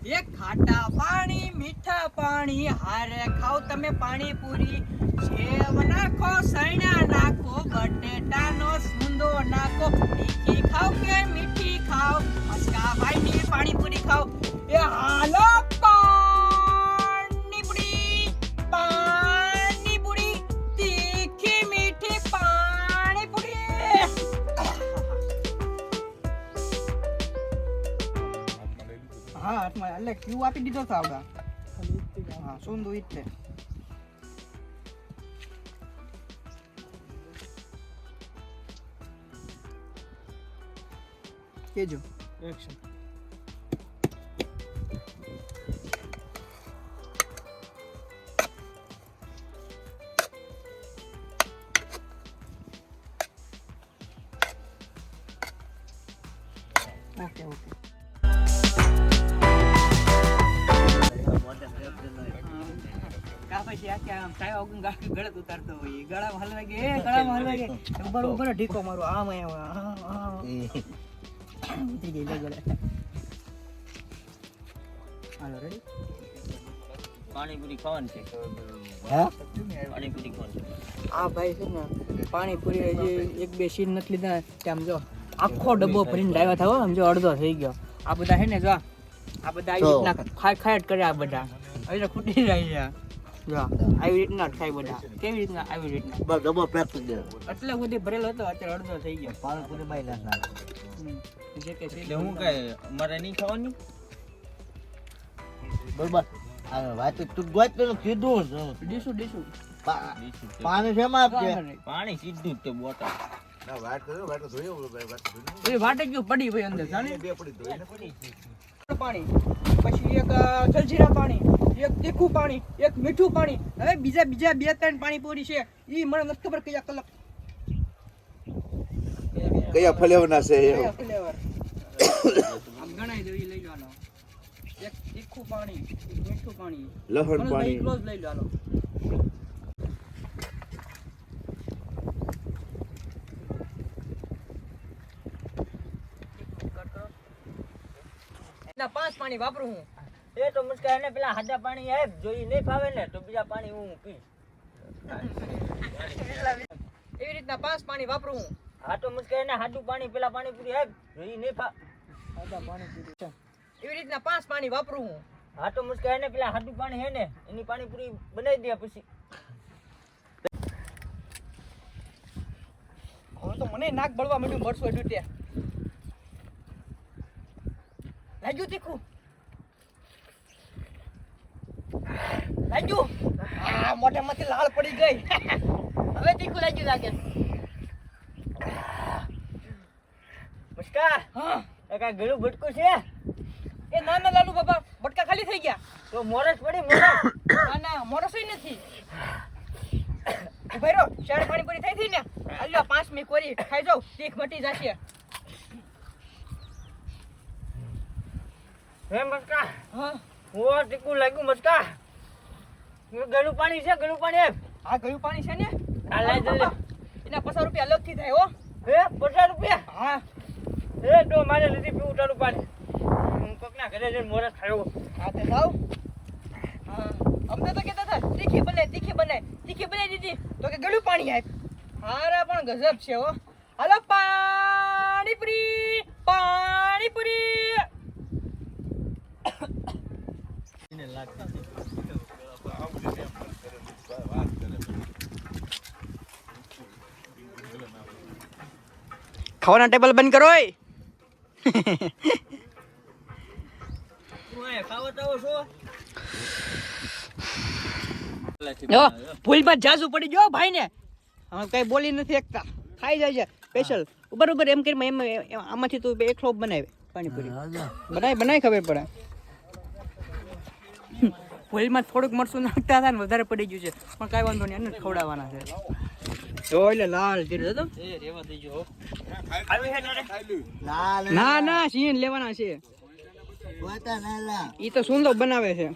એક ખાટા પાણી મીઠા પાણી હારે ખાવ તમે પાણીપુરી સેવ નાખો સૈણા નાખો બટેટાનો સૂંદો નાખો તીખી ખાવ કે મીઠી ખાવ મસ્કા ભાઈની પાણીપુરી ખાવ એ હાલો પાણીપુરી તીખી મીઠી પાણીપુરી હા હાથમાં એટલે ક્યુ આપી દીધો તો આવડા હા સુંદુ ઈતે કેજો એક્શન ઓકે ઓકે પછી આમ ચાય ગળત ઉતારતો હોય ગળામાં હલવા ગે ઉભર ઢીકો મારો આમ ઉતરી ગઈ ગળે હાલો રેડી પાણીપુરી ખાવાની છે હા પાણીપુરી ખાવાની છે આ ભાઈ છે ને પાણીપુરી જે એક બે સીન નથી લીધા આમ જો આખો ડબ્બો ભરીને લાવ્યા હતા આમ જો અડધો થઈ ગયો આ બધા છે ને જો આ બધા આવી રીતના ખાય જ કરે આ બધા હવે તો ખૂટી જાય છે જો આવી રીતના જ ખાય બધા કેવી રીતના આવી રીતના બસ ડબ્બો પેક કરી દે એટલે સુધી ભરેલો હતો અત્યારે અડધો થઈ ગયો પાણીપુરી માં ના જે કે છે એટલે હું કઈ મારે નહીં ખાવાની બરોબર આ વાત તું ગોત પેલું કીધું ડીશું પાણી શેમાં આપજે પાણી સીધું જ તે બોટલ ના વાટ કર્યો વાટ ધોયો એ વાટે જો પડી ભાઈ અંદર જાણે બે પડી ધોઈને પાણી પછી એક જલજીરા પાણી એક તીખું પાણી એક મીઠું પાણી હવે બીજા બે ત્રણ પાણીપુરી છે ઈ મને નથી ખબર કયા કલર કયા ફ્લેવરના છે કયા ફ્લેવર આમ ગણાઈ દો ઈ લઈ લો એક તીખું પાણી એક મીઠું પાણી લહણ પાણી ક્લોઝ લઈ લો ના 5 પાણી વાપરું હું એ તો મુશ્કેલ ને પેલા હાડા પાણી આપ જોઈ નહીં ફાવે ને તો બીજા પાણી હું પીશ એવી રીતના 5 પાણી વાપરું હું હા તો મુશ્કેલ ને હાડું પાણી પેલા પાણીપુરી આપ જોઈ નહીં આદા પાણીપુરી છે એવી રીતના 5 પાણી વાપરું હું હા તો મુશ્કેલ ને પેલા હાડું પાણી હે ને એની પાણીપુરી બનાવી દે પછી હવે તો મને નાક બળવા માંડ્યું મરસો ડૂટે લાગ્યું તીખું લાગ્યું આ મોઢામાંથી લાળ પડી ગઈ હવે તીખું લાગ્યું લાગે મુશ્કા હા એ કાંઈ ગળું ભટકું છે એ ના લાલુ બાબા બટકા ખાલી થઈ ગયા તો મોરસ પડી મોરસ ના મોરસોય નથી ઉભા રહો ચાર પાણીપુરી થઈ હતી ને અલ્યો 5મી કોરી ખાઈ જાવ તીખ મટી જશે હે મુશ્કા હા ઓ તીખું લાગ્યું મુશ્કા ગળું પાણી છે ગળું પાણી આપ આ ગયું પાણી છે ને આ લઈ જલ્દી એના 50 રૂપિયા અલગથી થાય હો હે 50 રૂપિયા હા એ તો મારે લીધી પીવું તારું પાણી હું કોકના ઘરે જઈને મોરસ ખાયો હા તે જાવ હા અમને તો કહેતા હતા તીખી બનાવી દીધી તો કે ગળું પાણી આપ હારા પણ ગજબ છે હો હાલો પાણીપુરી ખાવાના ટેબલ બંધ કરો ભૂલમાં જાજુ પડી ગયો ભાઈ ને કઈ બોલી નથી એકતા ખાઈ જાય છે સ્પેશિયલ બરોબર એમ કરી એમ આમાંથી તું એકલો બનાવે પાણીપુરી બનાવી ખબર પડે ભૂલમાં થોડુંક મરચું નાખતા હતા ને વધારે પડી ગયું છે પણ કાંઈ વાંધો નહીં એને ખવડાવવાના છે જો એટલે લાલ કીધું તો એ રેવા દેજો ના સીન લેવાના છે ઈ તો સુંદર બનાવે છે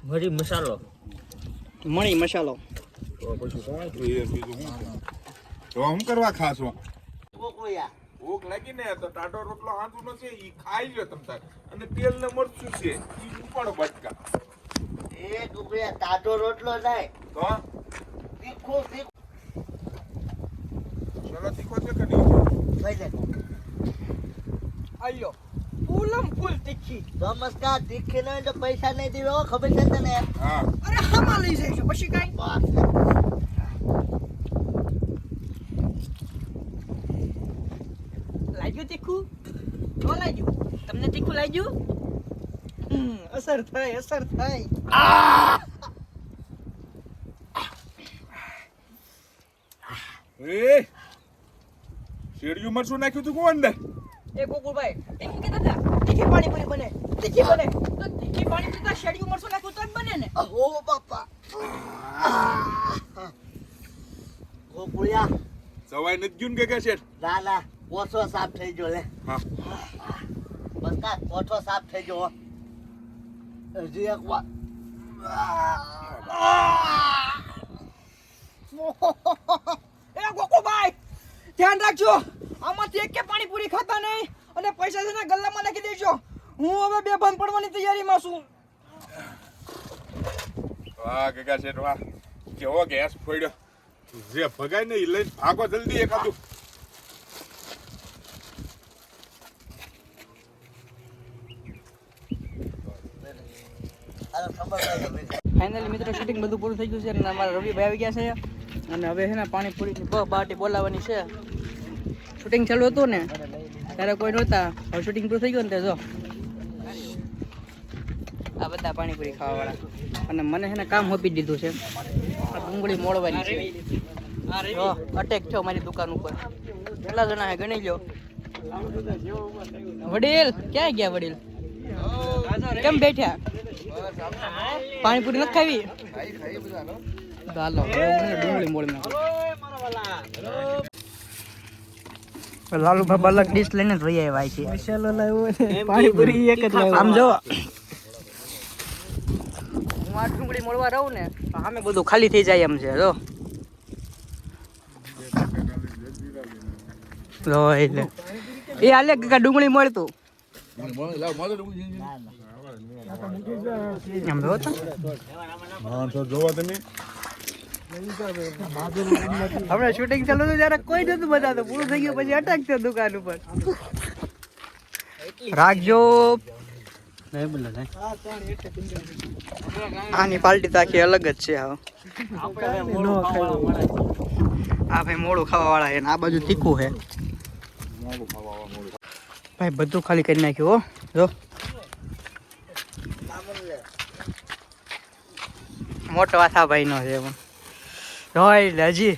મરી મસાલો મણી મસાલો તો પછી કોણ તો એ બીજું હું તો હું કરવા ખાસ ભૂખ લાગી ને તો ટાઢો રોટલો હાંધુનો છે ઈ ખાઈ લ્યો તમ તાર અને તેલ ને મરચું છે ઈ ઉપાડો બટકા એ ડુબરિયા ટાઢો રોટલો નહીં તો તીખું ચલો તીખો છે કે નહીં ભાઈ લે આયો ફૂલમ ફૂલ તીખી નમસ્કાર તીખી નહીં તો પૈસા નહીં દેવે હો ખબર છે તને હા અરે હામાં લઈ જઈશું પછી કાઈ લાગ્યું તીખું ન લાગ્યું તમને તીખું લાગ્યું અસર થાય એ શેરડીયું મરચું નાખ્યું તું કોણ અંદર એ ગોકુળભાઈ એમ કહેતા હતા તીખી પાણીપુરી બને તીખી બને તો તીખી પાણીપુરી તો શેરડીયું મરચું નાખું તો જ બને ને ઓ બાપા ગોકુળિયા સવાય નથી ગયું ને કે શેઠ ના ના ઓછો સાફ થઈ ગયો લે હા બસ કા ઓછો સાફ થઈ ગયો હજી એક વાર એ ગોકુળભાઈ ધ્યાન રાખજો આમાંથી એક કે પાણીપુરી ખાતા નહીં અને પૈસા છે ને ગલ્લામાં નાખી દેજો હું હવે બેભાન પડવાની તૈયારીમાં છું વાહ ગગા શેઠ વાહ કેવો ગેસ ફોડ્યો જે ભગાય ને ઈ લઈને ભાગો જલ્દી એકાદું ફાઇનલી મિત્રો શૂટિંગ બધું પૂરું થઈ ગયું છે અને અમારા રવિભાઈ આવી ગયા છે અને હવે છે ને પાણીપુરીની બાટી બોલાવવાની છે શૂટિંગ ચાલુ હતું ને ત્યારે કોઈ નહોતા હવે શૂટિંગ પૂરું થઈ ગયું ને તે જો આ બધા પાણીપુરી ખાવાવાળા અને મને છે ને કામ સોંપી દીધું છે આ ડુંગળી મોળવાની છે જો અટેક થયો મારી દુકાન ઉપર કેટલા જણા છે ગણી લો વડીલ ક્યાં ગયા વડીલ કેમ બેઠ્યા પાણીપુરી નથી ખાવી તો હાલો હવે હું ડુંગળી મોળી નાખું લાલુ બાબા અલગ ડીશ લઈને જ રહી આવ્યા છે પાણીપુરી એક જ આમ જો હું આ ડુંગળી મોળવા રહું ને તો સામે બધું ખાલી થઈ જાય એમ છે જો એટલે એ હાલે કે ડુંગળી મળતું એમ જો તો હમણાં શૂટિંગ ચાલુ હતું ત્યારે કોઈ નતું બતાવતું પૂરું થઈ ગયું પછી અટક થયો દુકાન ઉપર રાખજો આની પાર્ટી તો આખી અલગ જ છે આ ભાઈ મોડું ખાવા વાળા છે ને આ બાજુ તીખું છે ભાઈ બધું ખાલી કરી નાખ્યું હો જો મોટો વાથા ભાઈ નો છે જોઈ લે હજી